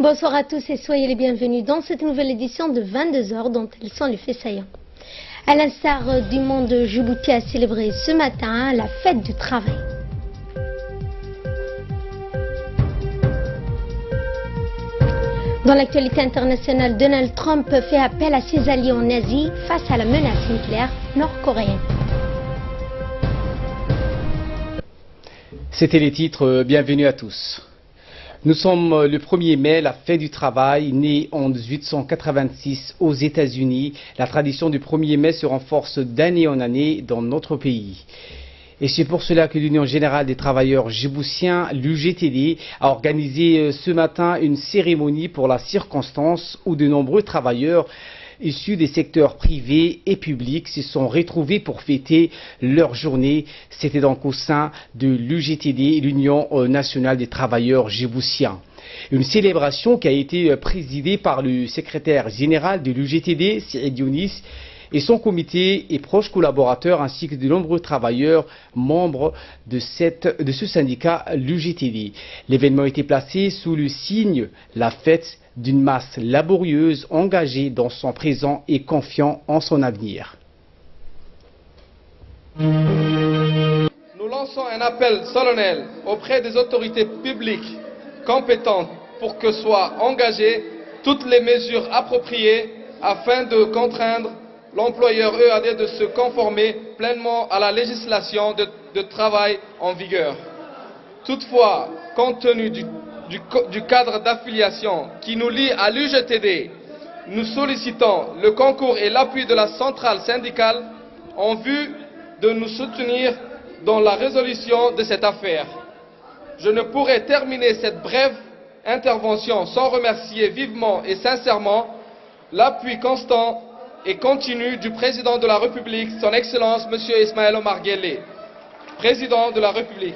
Bonsoir à tous et soyez les bienvenus dans cette nouvelle édition de 22h dont elles sont les faits saillants. À l'instar du monde, Djibouti a célébré ce matin la fête du travail. Dans l'actualité internationale, Donald Trump fait appel à ses alliés en Asie face à la menace nucléaire nord-coréenne. C'était les titres, bienvenue à tous. Nous sommes le 1er mai, la fête du travail, née en 1886 aux États-Unis. La tradition du 1er mai se renforce d'année en année dans notre pays. Et c'est pour cela que l'Union Générale des Travailleurs Djiboutiens, l'UGTD, a organisé ce matin une cérémonie pour la circonstance où de nombreux travailleurs issus des secteurs privés et publics se sont retrouvés pour fêter leur journée. C'était donc au sein de l'UGTD, l'Union nationale des travailleurs djiboutiens. Une célébration qui a été présidée par le secrétaire général de l'UGTD, Saïd Younis, et son comité et proches collaborateurs ainsi que de nombreux travailleurs membres de ce syndicat, l'UGTD. L'événement a été placé sous le signe, la fête d'une masse laborieuse, engagée dans son présent et confiant en son avenir. Nous lançons un appel solennel auprès des autorités publiques compétentes pour que soient engagées toutes les mesures appropriées afin de contraindre l'employeur EAD de se conformer pleinement à la législation de travail en vigueur. Toutefois, compte tenu du cadre d'affiliation qui nous lie à l'UGTD, nous sollicitons le concours et l'appui de la centrale syndicale en vue de nous soutenir dans la résolution de cette affaire. Je ne pourrais terminer cette brève intervention sans remercier vivement et sincèrement l'appui constant et continu du président de la République, son Excellence M. Ismaël Omar Guelleh, président de la République,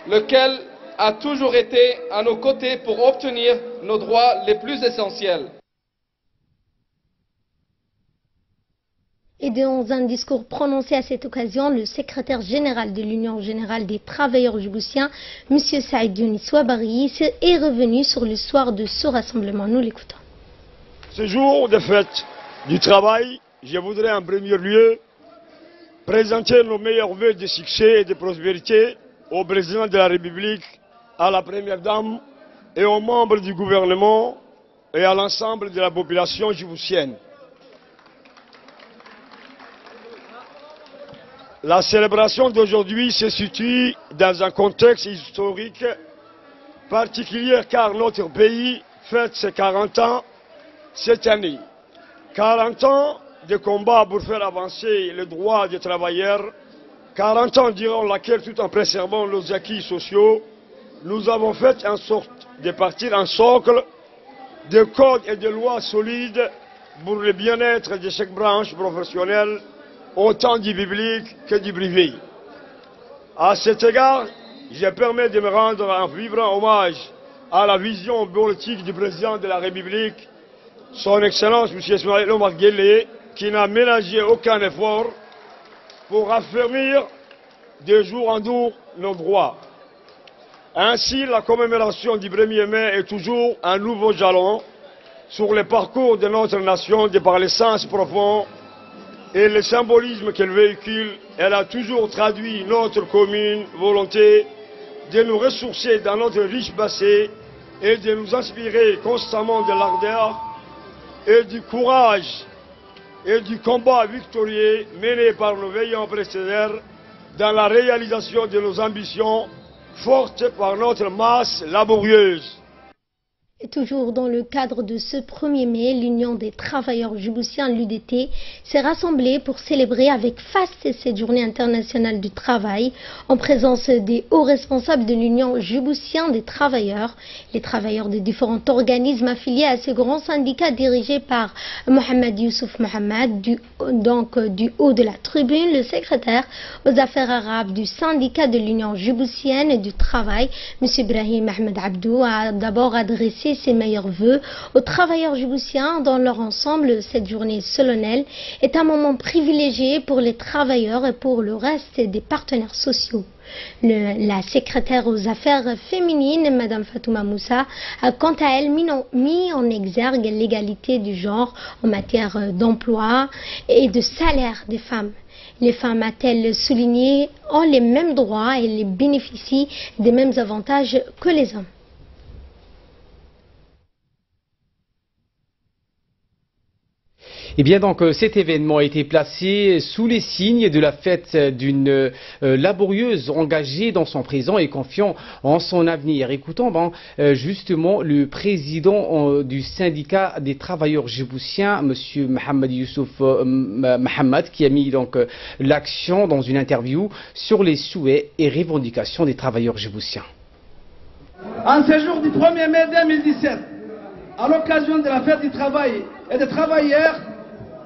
lequel a toujours été à nos côtés pour obtenir nos droits les plus essentiels. Et dans un discours prononcé à cette occasion, le secrétaire général de l'Union générale des travailleurs djiboutiens, M. Saïd Younis Ouabari, est revenu sur l'histoire de ce rassemblement. Nous l'écoutons. Ce jour de fête du travail, je voudrais en premier lieu présenter nos meilleurs vœux de succès et de prospérité au président de la République, à la première dame et aux membres du gouvernement et à l'ensemble de la population djiboutienne. La célébration d'aujourd'hui se situe dans un contexte historique particulier car notre pays fête ses 40 ans cette année. 40 ans de combat pour faire avancer les droits des travailleurs, 40 ans durant laquelle, tout en préservant nos acquis sociaux, nous avons fait en sorte de partir en socle de codes et de lois solides pour le bien-être de chaque branche professionnelle, autant du public que du privé. À cet égard, je permets de me rendre un vibrant hommage à la vision politique du président de la République, son Excellence M. Ismaël Omar Guelleh, qui n'a ménagé aucun effort pour affermir de jour en jour nos droits. Ainsi, la commémoration du 1er mai est toujours un nouveau jalon sur le parcours de notre nation de par le sens profond et le symbolisme qu'elle véhicule. Elle a toujours traduit notre commune volonté de nous ressourcer dans notre riche passé et de nous inspirer constamment de l'ardeur et du courage et du combat victorieux mené par nos veillants précédents dans la réalisation de nos ambitions fortes par notre masse laborieuse. Et toujours dans le cadre de ce 1er mai, l'Union des travailleurs djiboutiens, l'UDT, s'est rassemblée pour célébrer avec faste cette journée internationale du travail en présence des hauts responsables de l'Union djiboutienne des travailleurs, les travailleurs des différents organismes affiliés à ce grand syndicat dirigé par Mohamed Youssouf Mohamed, du haut de la tribune, le secrétaire aux affaires arabes du syndicat de l'Union djiboutienne du travail, M. Ibrahim Ahmed Abdou, a d'abord adressé ses meilleurs vœux aux travailleurs djiboutiens dans leur ensemble. Cette journée solennelle est un moment privilégié pour les travailleurs et pour le reste des partenaires sociaux. La secrétaire aux affaires féminines, Mme Fatouma Moussa, a quant à elle mis en exergue l'égalité du genre en matière d'emploi et de salaire des femmes. Les femmes, a-t-elle souligné, ont les mêmes droits et les bénéficient des mêmes avantages que les hommes. Eh bien donc cet événement a été placé sous les signes de la fête d'une laborieuse engagée dans son présent et confiant en son avenir. Écoutons justement le président du syndicat des travailleurs djiboutiens, M. Mohamed Youssouf Mohamed, qui a mis donc l'accent dans une interview sur les souhaits et revendications des travailleurs djiboutiens. En ce jour du 1er mai 2017, à l'occasion de la fête du travail et des travailleurs,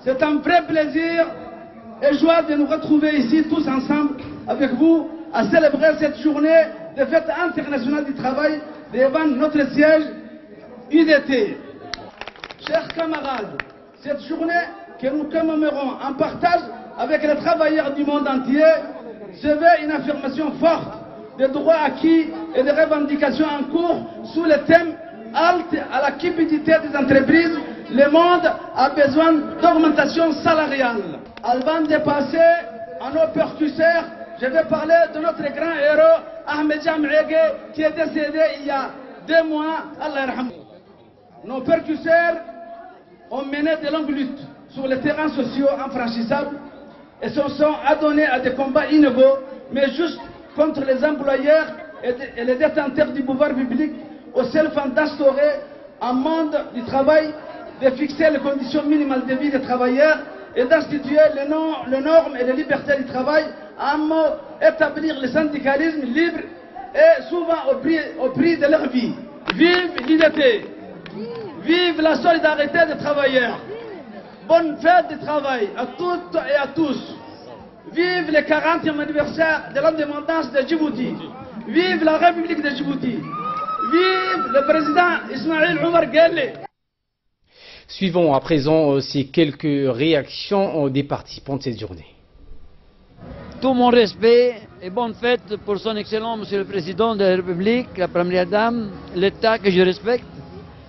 c'est un vrai plaisir et joie de nous retrouver ici tous ensemble avec vous à célébrer cette journée de fête internationale du travail devant notre siège UDT. Chers camarades, cette journée que nous commémorons en partage avec les travailleurs du monde entier se veut une affirmation forte des droits acquis et des revendications en cours sous le thème halte à la cupidité des entreprises. Le monde a besoin d'augmentation salariale. Avant de passer à nos percusseurs, je vais parler de notre grand héros Ahmed Jam'ege qui est décédé il y a 2 mois. Allah yarham. Nos percusseurs ont mené de longues luttes sur les terrains sociaux infranchissables et se sont adonnés à des combats inégaux, mais juste contre les employeurs et les détenteurs du pouvoir public, au seul fin d'instaurer un monde du travail, de fixer les conditions minimales de vie des travailleurs et d'instituer les normes et les libertés du travail, à un mot, établir le syndicalisme libre et souvent au prix de leur vie. Vive l'unité, vive la solidarité des travailleurs. Bonne fête du travail à toutes et à tous. Vive le 40e anniversaire de l'indépendance de Djibouti. Vive la République de Djibouti. Vive le président Ismaël Omar Guelleh. Suivons à présent ces quelques réactions des participants de cette journée. Tout mon respect et bonne fête pour son excellent Monsieur le Président de la République, la Première Dame, l'État que je respecte,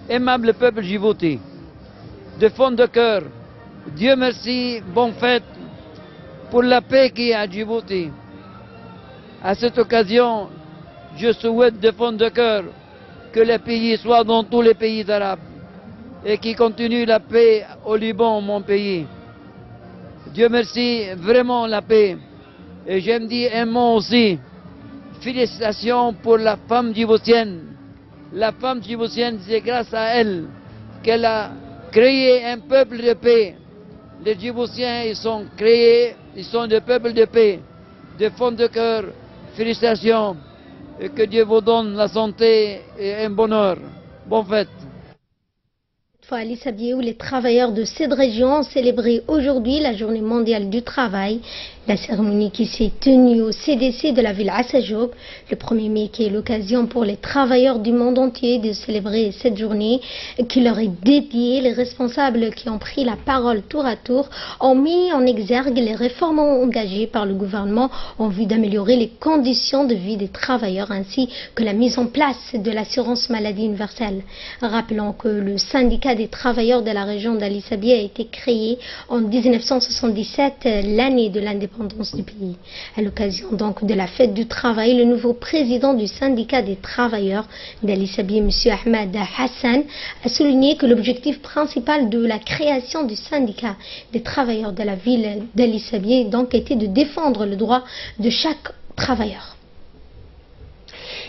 aimable peuple djibouti. De fond de cœur, Dieu merci, bonne fête pour la paix qui est à Djibouti. À cette occasion, je souhaite de fond de cœur que les pays soient dans tous les pays arabes et qui continue la paix au Liban, mon pays. Dieu merci, vraiment la paix. Et j'aime dire un mot aussi. Félicitations pour la femme djiboutienne. La femme djiboutienne, c'est grâce à elle qu'elle a créé un peuple de paix. Les Djiboutiens, ils sont créés, ils sont des peuples de paix. De fond de cœur, félicitations. Et que Dieu vous donne la santé et un bonheur. Bonne fête. À l'Issabié, où les travailleurs de cette région ont célébré aujourd'hui la journée mondiale du travail. La cérémonie qui s'est tenue au CDC de la ville Assajoub le 1er mai, qui est l'occasion pour les travailleurs du monde entier de célébrer cette journée qui leur est dédiée. Les responsables qui ont pris la parole tour à tour ont mis en exergue les réformes engagées par le gouvernement en vue d'améliorer les conditions de vie des travailleurs ainsi que la mise en place de l'assurance maladie universelle. Rappelons que le syndicat des travailleurs de la région d'Al-Issabié a été créé en 1977, l'année de l'indépendance du pays. À l'occasion donc de la fête du travail, le nouveau président du syndicat des travailleurs d'Al-Issabié, M. Ahmed Hassan, a souligné que l'objectif principal de la création du syndicat des travailleurs de la ville d'Al-Issabié donc était de défendre le droit de chaque travailleur.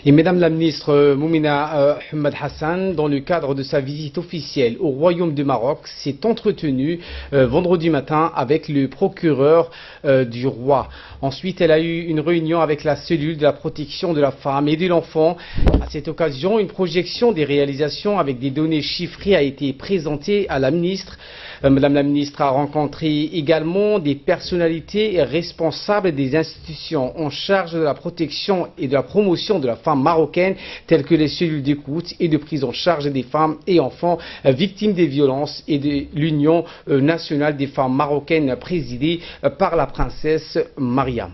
Et Madame la ministre Moumina Ahmed Hassan, dans le cadre de sa visite officielle au Royaume du Maroc, s'est entretenue vendredi matin avec le procureur du roi. Ensuite, elle a eu une réunion avec la cellule de la protection de la femme et de l'enfant. À cette occasion, une projection des réalisations avec des données chiffrées a été présentée à la ministre. Madame la ministre a rencontré également des personnalités responsables des institutions en charge de la protection et de la promotion de la femme marocaine, telles que les cellules d'écoute et de prise en charge des femmes et enfants victimes des violences et de l'Union nationale des femmes marocaines présidée par la princesse Mariam.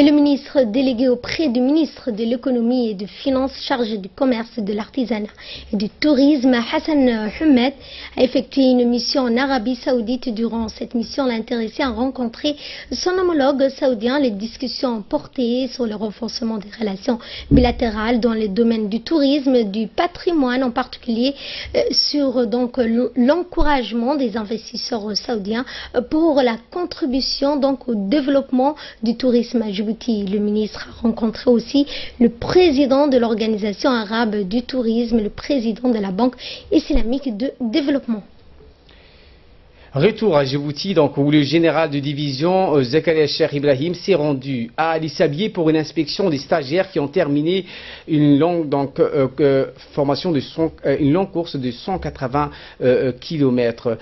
Et le ministre délégué auprès du ministre de l'économie et des finances chargé du commerce, de l'artisanat et du tourisme, Hassan Ahmed, a effectué une mission en Arabie Saoudite. Durant cette mission, l'intéressé a rencontré son homologue saoudien. Les discussions ont porté sur le renforcement des relations bilatérales dans les domaines du tourisme, du patrimoine, en particulier sur l'encouragement des investisseurs saoudiens pour la contribution au développement du tourisme à Djibouti. Le ministre a rencontré aussi le président de l'Organisation arabe du tourisme, le président de la Banque islamique de développement. Retour à Djibouti, où le général de division Zakaria Cheikh Ibrahim s'est rendu à Ali Sabié pour une inspection des stagiaires qui ont terminé une longue une longue course de 180 km.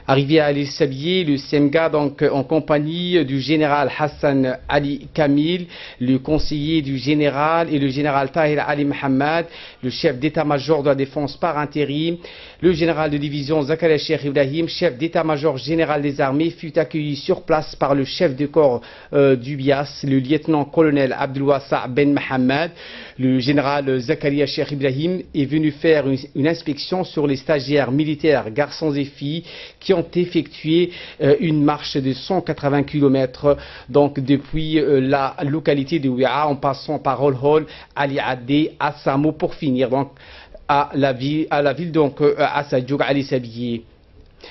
Arrivé à Ali Sabié, le SEMGA, en compagnie du général Hassan Ali Kamil, le conseiller du général et le général Tahir Ali Mohamed, le chef d'état-major de la défense par intérim, le général de division Zakaria Cheikh Ibrahim, chef d'état-major général des armées, fut accueilli sur place par le chef de corps du BIAS, le lieutenant-colonel Abdelwassa Ben Mohamed. Le général Zakaria Cheikh Ibrahim est venu faire une inspection sur les stagiaires militaires, garçons et filles, qui ont effectué une marche de 180 km depuis la localité de Ouia en passant par Holhol, Ali Adé, Assamo pour finir à la ville à Sadjoug, Ali Sabié.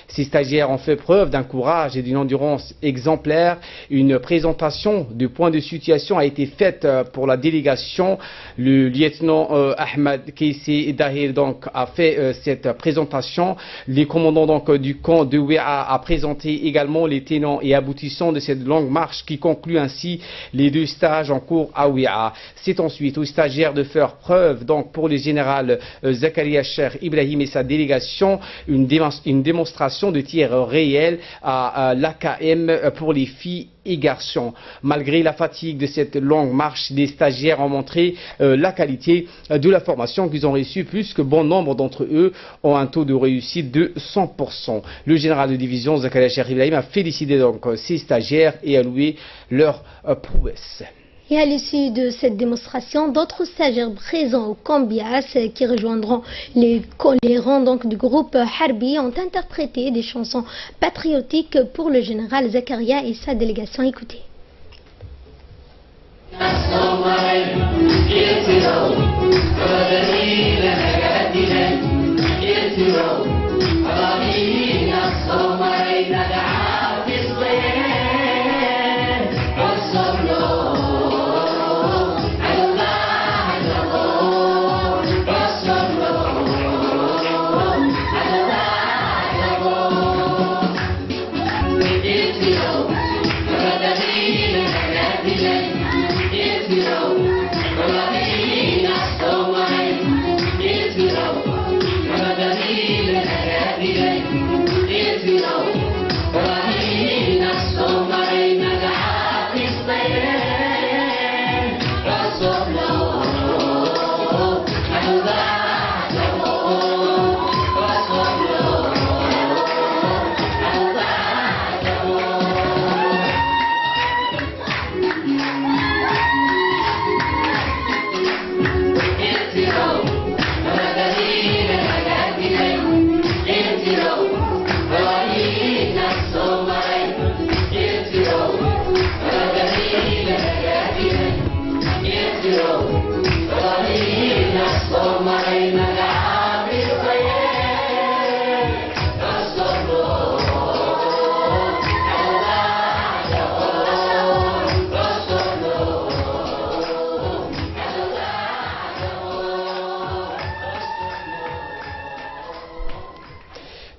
Ces stagiaires ont fait preuve d'un courage et d'une endurance exemplaire. Une présentation de point de situation a été faite pour la délégation. Le lieutenant Ahmed Keissé Dahir a fait cette présentation. Les commandants du camp de Ouia a présenté également les tenants et aboutissants de cette longue marche qui conclut ainsi les 2 stages en cours à Ouia. C'est ensuite aux stagiaires de faire preuve pour le général Zakaria Cheikh Ibrahim et sa délégation une démonstration de tir réel à l'AKM pour les filles et garçons. Malgré la fatigue de cette longue marche, les stagiaires ont montré la qualité de la formation qu'ils ont reçue, plus que bon nombre d'entre eux ont un taux de réussite de 100%. Le général de division Zakaria Cheikh Ibrahim a félicité ces stagiaires et a loué leur prouesse. Et à l'issue de cette démonstration, d'autres stagiaires présents au camp BIAS qui rejoindront les rangs du groupe Harbi ont interprété des chansons patriotiques pour le général Zakaria et sa délégation. Écoutez.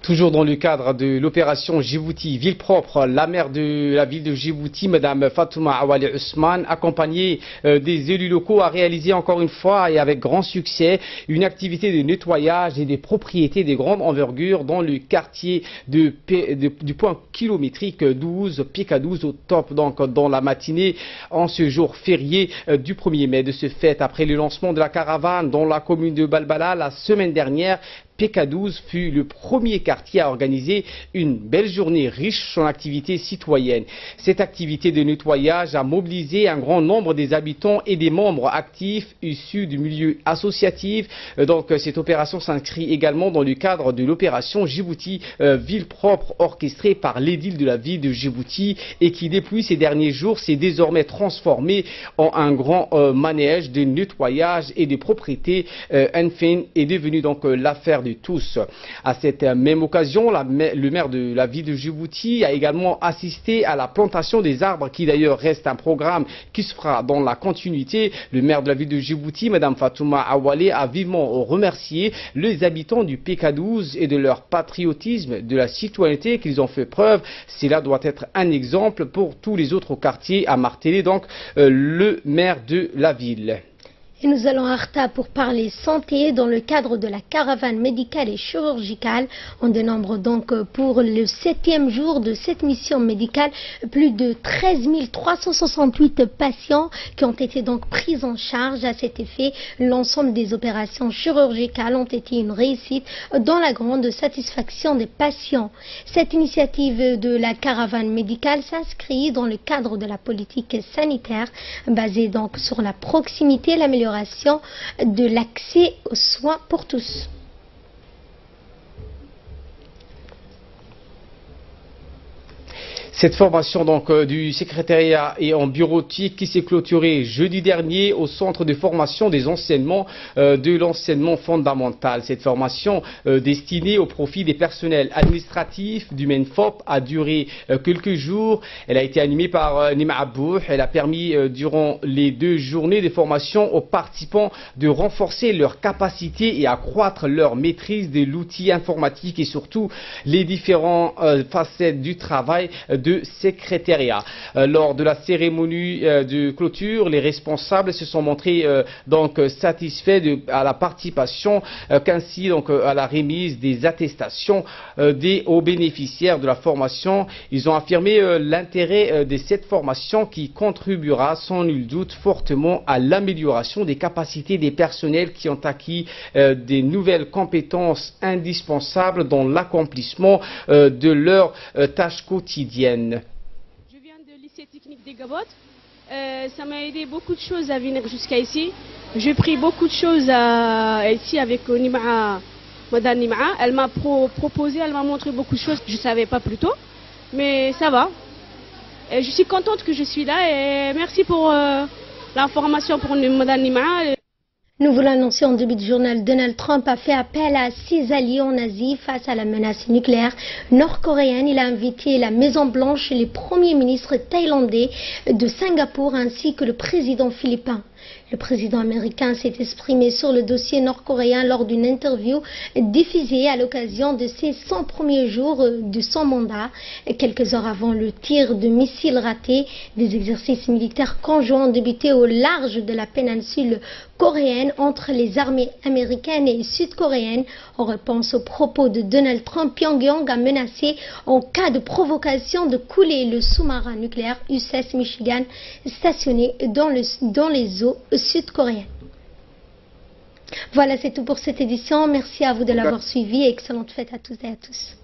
Toujours dans le cadre de l'opération Djibouti Ville Propre, la maire de la ville de Djibouti, Madame Fatouma Awali Ousmane, accompagnée des élus locaux, a réalisé encore une fois et avec grand succès une activité de nettoyage et des propriétés de grande envergure dans le quartier du point kilométrique 12, Pika 12 au top, dans la matinée en ce jour férié du 1er mai. De ce fait, après le lancement de la caravane dans la commune de Balbala la semaine dernière, PK12 fut le premier quartier à organiser une belle journée riche en activités citoyennes. Cette activité de nettoyage a mobilisé un grand nombre des habitants et des membres actifs issus du milieu associatif. Donc cette opération s'inscrit également dans le cadre de l'opération Djibouti Ville Propre orchestrée par l'édile de la ville de Djibouti et qui depuis ces derniers jours s'est désormais transformée en un grand manège de nettoyage et de propriété. Enfin est devenu donc l'affaire de tous. À cette même occasion, le maire de la ville de Djibouti a également assisté à la plantation des arbres qui d'ailleurs reste un programme qui se fera dans la continuité. Le maire de la ville de Djibouti, Mme Fatouma Awale, a vivement remercié les habitants du PK12 et de leur patriotisme, de la citoyenneté qu'ils ont fait preuve. Cela doit être un exemple pour tous les autres quartiers, a martelé donc le maire de la ville. Et nous allons à Arta pour parler santé dans le cadre de la caravane médicale et chirurgicale. On dénombre donc pour le 7e jour de cette mission médicale plus de 13 368 patients qui ont été donc pris en charge. À cet effet, l'ensemble des opérations chirurgicales ont été une réussite dans la grande satisfaction des patients. Cette initiative de la caravane médicale s'inscrit dans le cadre de la politique sanitaire basée donc sur la proximité et l'amélioration de l'accès aux soins pour tous. Cette formation donc du secrétariat et en bureautique qui s'est clôturée jeudi dernier au centre de formation des enseignements de l'enseignement fondamental. Cette formation destinée au profit des personnels administratifs du MENFOP a duré quelques jours. Elle a été animée par Nima Abouh. Elle a permis durant les 2 journées de formation aux participants de renforcer leurs capacités et accroître leur maîtrise de l'outil informatique et surtout les différentes facettes du travail de secrétariat. Lors de la cérémonie de clôture, les responsables se sont montrés donc satisfaits à la participation qu'ainsi donc à la remise des attestations aux bénéficiaires de la formation. Ils ont affirmé l'intérêt de cette formation qui contribuera sans nul doute fortement à l'amélioration des capacités des personnels qui ont acquis des nouvelles compétences indispensables dans l'accomplissement de leurs tâches quotidiennes. Je viens de lycée technique des Gabotes. Ça m'a aidé beaucoup de choses à venir jusqu'à ici. J'ai pris beaucoup de choses ici avec Madame Nima. Elle m'a proposé, elle m'a montré beaucoup de choses que je ne savais pas plus tôt. Mais ça va. Et je suis contente que je suis là et merci pour l'information pour Madame Nima. Nous vous l'annoncions en début de journal, Donald Trump a fait appel à ses alliés en Asie face à la menace nucléaire nord-coréenne. Il a invité la Maison-Blanche et les premiers ministres thaïlandais de Singapour ainsi que le président philippin. Le président américain s'est exprimé sur le dossier nord-coréen lors d'une interview diffusée à l'occasion de ses 100 premiers jours de son mandat. Quelques heures avant le tir de missiles ratés, des exercices militaires conjoints ont débuté au large de la péninsule coréenne entre les armées américaines et sud-coréennes. En réponse aux propos de Donald Trump, Pyongyang a menacé en cas de provocation de couler le sous-marin nucléaire USS Michigan stationné dans les eaux sud-coréennes. Voilà, c'est tout pour cette édition. Merci à vous de l'avoir suivi et excellente fête à toutes et à tous.